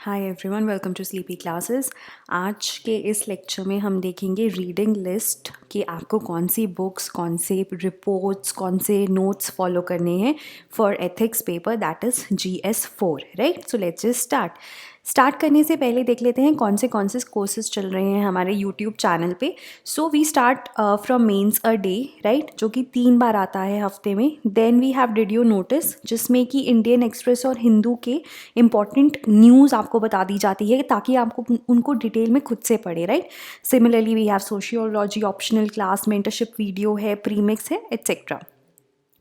Hi everyone, welcome to sleepy classes. आज के इस लेक्चर में हम देखेंगे रीडिंग लिस्ट कि आपको कौन सी बुक्स, कौन से रिपोर्ट्स, कौन से नोट्स फॉलो करने हैं for ethics paper that is GS 4, right. So let's just start करने से पहले देख लेते हैं कौन से कोर्सेज चल रहे हैं हमारे यूट्यूब चैनल पे। So we start from mains a day, right, जो कि 3 बार आता है हफ्ते में। Then we have did you notice, जिसमें कि इंडियन एक्सप्रेस और हिंदू के इम्पॉर्टेंट न्यूज़ आपको बता दी जाती है ताकि आपको उनको डिटेल में खुद से पढ़े, right. Similarly we have sociology optional class, mentorship video है, प्रीमिक्स है, एट्सेट्रा,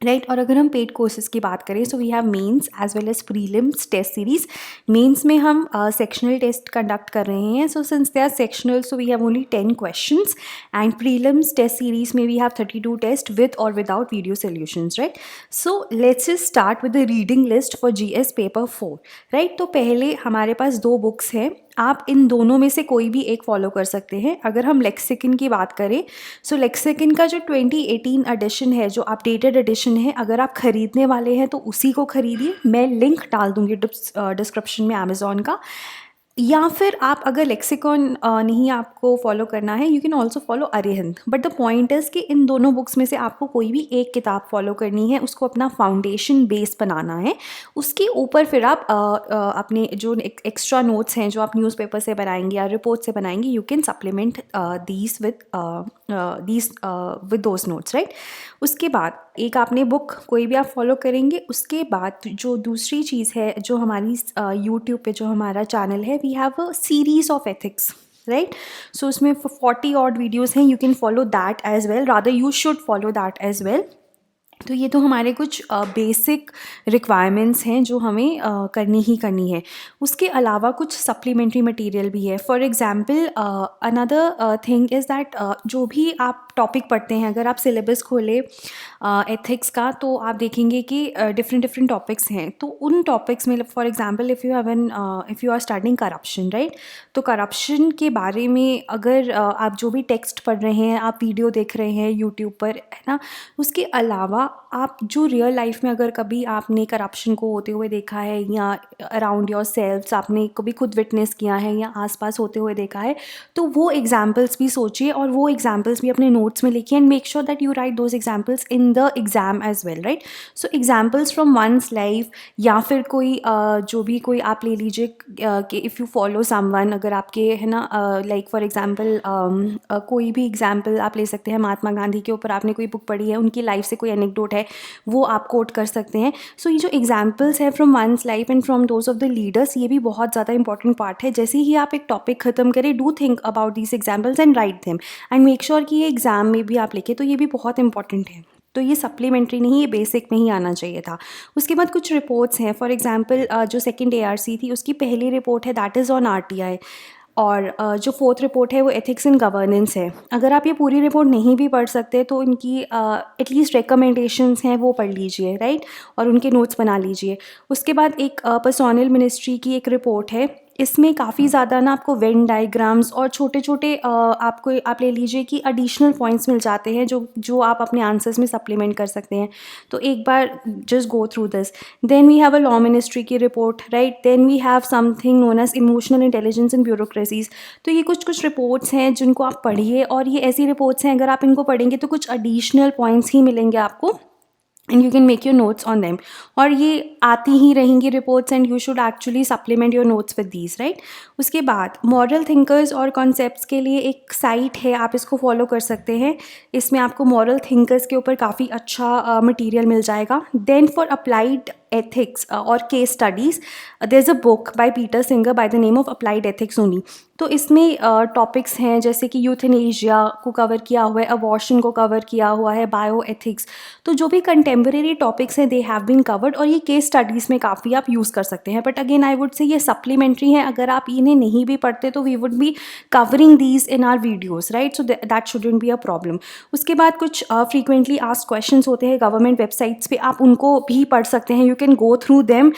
राइट। और अगर हम पेड कोर्सेज की बात करें, so we have mains as well as prelims test series. Mains में हम सेक्शनल टेस्ट कंडक्ट कर रहे हैं, so since they are sectional so we have only 10 questions, and prelims test series में वी हैव 32 टेस्ट विद और without video solutions, right. So let's just start with the reading list for GS paper 4, right. तो पहले हमारे पास 2 books हैं, आप इन दोनों में से कोई भी एक फॉलो कर सकते हैं। अगर हम लेक्सिकन की बात करें, सो लेक्सिकन का जो 2018 एडिशन है, जो अपडेटेड एडिशन है, अगर आप ख़रीदने वाले हैं तो उसी को ख़रीदिए। मैं लिंक डाल दूँगी डिस्क्रिप्शन में अमेज़ॉन का। या फिर आप अगर लेक्सिकॉन नहीं आपको फॉलो करना है, you can also follow Arihant. But the point is कि इन दोनों बुक्स में से आपको कोई भी एक किताब फॉलो करनी है, उसको अपना फाउंडेशन बेस बनाना है। उसके ऊपर फिर आप अपने जो एक्स्ट्रा नोट्स हैं जो आप न्यूज़पेपर से बनाएंगे या रिपोर्ट से बनाएंगे, you can supplement these with those notes, right. उसके बाद एक आपने बुक कोई भी आप फॉलो करेंगे। उसके बाद जो दूसरी चीज़ है, जो हमारी यूट्यूब पे जो हमारा चैनल है, we have a series of ethics, right. So उसमें 40 ऑड वीडियोज़ हैं, you can follow that as well, rather you should follow that as well. तो ये तो हमारे कुछ बेसिक रिक्वायरमेंट्स हैं जो हमें करनी ही करनी है। उसके अलावा कुछ सप्लीमेंट्री मटेरियल भी है। For example another thing is that जो भी आप टॉपिक पढ़ते हैं, अगर आप सिलेबस खोले एथिक्स का, तो आप देखेंगे कि डिफरेंट टॉपिक्स हैं। तो उन टॉपिक्स में for example if you are studying corruption, right, तो करप्शन के बारे में अगर आप जो भी टेक्स्ट पढ़ रहे हैं, आप वीडियो देख रहे हैं यूट्यूब पर, है ना, उसके अलावा आप जो रियल लाइफ में अगर कभी आपने करप्शन को होते हुए देखा है, या अराउंड योर सेल्फ्स आपने कभी खुद विटनेस किया है या आसपास होते हुए देखा है, तो वो एग्जाम्पल्स भी सोचिए और वो एग्जाम्पल्स भी अपने नोट्स में लिखिए, and make sure that you write those examples in the exam as well, right. So examples from one's life, या फिर कोई जो भी कोई आप ले लीजिए कि इफ़ यू फॉलो समवन, अगर आपके, है ना, लाइक फॉर एग्जाम्पल कोई भी एग्जाम्पल आप ले सकते हैं। महात्मा गांधी के ऊपर आपने कोई बुक पढ़ी है, उनकी लाइफ से कोई एनेक्डोट है, वो आप कोट कर सकते हैं। सो ये जो एग्जाम्पल्स हैं from one's life and from those of the leaders, ये भी बहुत ज़्यादा इंपॉर्टेंट पार्ट है। जैसे ही आप एक टॉपिक खत्म करें, do think about these examples and write them, and make sure कि ये एग्जाम में भी आप लिखें। तो ये भी बहुत इंपॉर्टेंट है। तो ये सप्लीमेंट्री नहीं, ये बेसिक में ही आना चाहिए था। उसके बाद कुछ रिपोर्ट्स हैं। फॉर एग्जांपल जो सेकंड ARC थी, उसकी पहली रिपोर्ट है दैट इज़ ऑन RTI, और जो 4th रिपोर्ट है वो एथिक्स एंड गवर्नेंस है। अगर आप ये पूरी रिपोर्ट नहीं भी पढ़ सकते तो इनकी एटलीस्ट रिकमेंडेशंस हैं वो पढ़ लीजिए, राइट, और उनके नोट्स बना लीजिए। उसके बाद एक पर्सोनल मिनिस्ट्री की एक रिपोर्ट है। इसमें काफ़ी ज़्यादा ना आपको वेन डायग्राम्स और छोटे छोटे आप ले लीजिए कि एडिशनल पॉइंट्स मिल जाते हैं जो आप अपने आंसर्स में सप्लीमेंट कर सकते हैं। तो एक बार just go through this. Then we have a law ministry की report, right. Then we have something known as emotional intelligence and bureaucracies. तो ये कुछ रिपोर्ट्स हैं जिनको आप पढ़िए, और ये ऐसी रिपोर्ट्स हैं अगर आप इनको पढ़ेंगे तो कुछ एडिशनल पॉइंट्स ही मिलेंगे आपको, and you can make your notes on them. और ये आती ही रहेंगी reports, and you should actually supplement your notes with these, right. उसके बाद मॉरल थिंकर्स और कॉन्सेप्ट्स के लिए एक साइट है, आप इसको फॉलो कर सकते हैं। इसमें आपको मॉरल थिंकर्स के ऊपर काफ़ी अच्छा मटेरियल मिल जाएगा। देन फॉर अप्लाइड एथिक्स और case studies, there is a book by Peter Singer by the name of applied ethics only. तो इसमें टॉपिक्स हैं जैसे कि यूथेनेशिया को कवर किया हुआ है, अबॉर्शन को कवर किया हुआ है, बायो एथिक्स। तो जो भी कंटेम्प्रेरी टॉपिक्स हैं दे हैव बीन कवर्ड, और ये केस स्टडीज़ में काफ़ी आप यूज़ कर सकते हैं। But again I would say ये सप्लीमेंट्री हैं, अगर आप इन्हें नहीं भी पढ़ते तो we would be covering these in our videos, right. So that shouldn't be a problem. उसके बाद कुछ फ्रीक्वेंटली आस्क्ड क्वेश्चंस होते हैं गवर्नमेंट वेबसाइट्स पे, आप उनको भी पढ़ सकते हैं। You can go through them,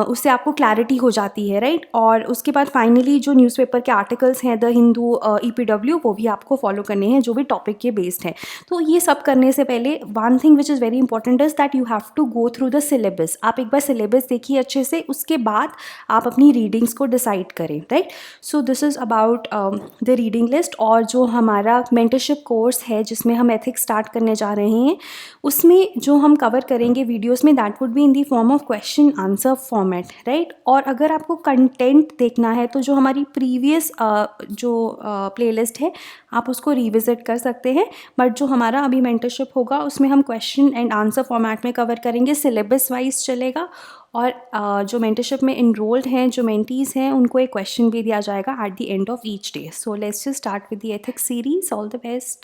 उससे आपको क्लैरिटी हो जाती है, राइट। और उसके बाद फाइनली जो न्यूज़पेपर के आर्टिकल्स हैं, द हिंदू, EPW, वो भी आपको फॉलो करने हैं जो भी टॉपिक के बेस्ड हैं। तो ये सब करने से पहले one thing which is very important is that you have to go through the syllabus. आप एक बार सिलेबस देखिए अच्छे से, उसके बाद आप अपनी रीडिंग्स को डिसाइड करें, right. So this is about the reading list. और जो हमारा मेंटरशिप कोर्स है जिसमें हम एथिक्स स्टार्ट करने जा रहे हैं, उसमें जो हम कवर करेंगे वीडियोस में, that would be in the form of question answer format, right. और अगर आपको कंटेंट देखना है तो जो हमारी प्रीवियस जो प्लेलिस्ट है, आप उसको रिविजिट कर सकते हैं। बट जो हमारा अभी मेंटरशिप होगा उसमें हम क्वेश्चन एंड आंसर फॉर्मेट में कवर करेंगे, सिलेबस वाइज चलेगा। और जो मेंटरशिप में इनरोल्ड हैं, जो मेंटीज़ हैं, उनको एक क्वेश्चन भी दिया जाएगा at the end of each day. So let's just start with the ethics series. All the best.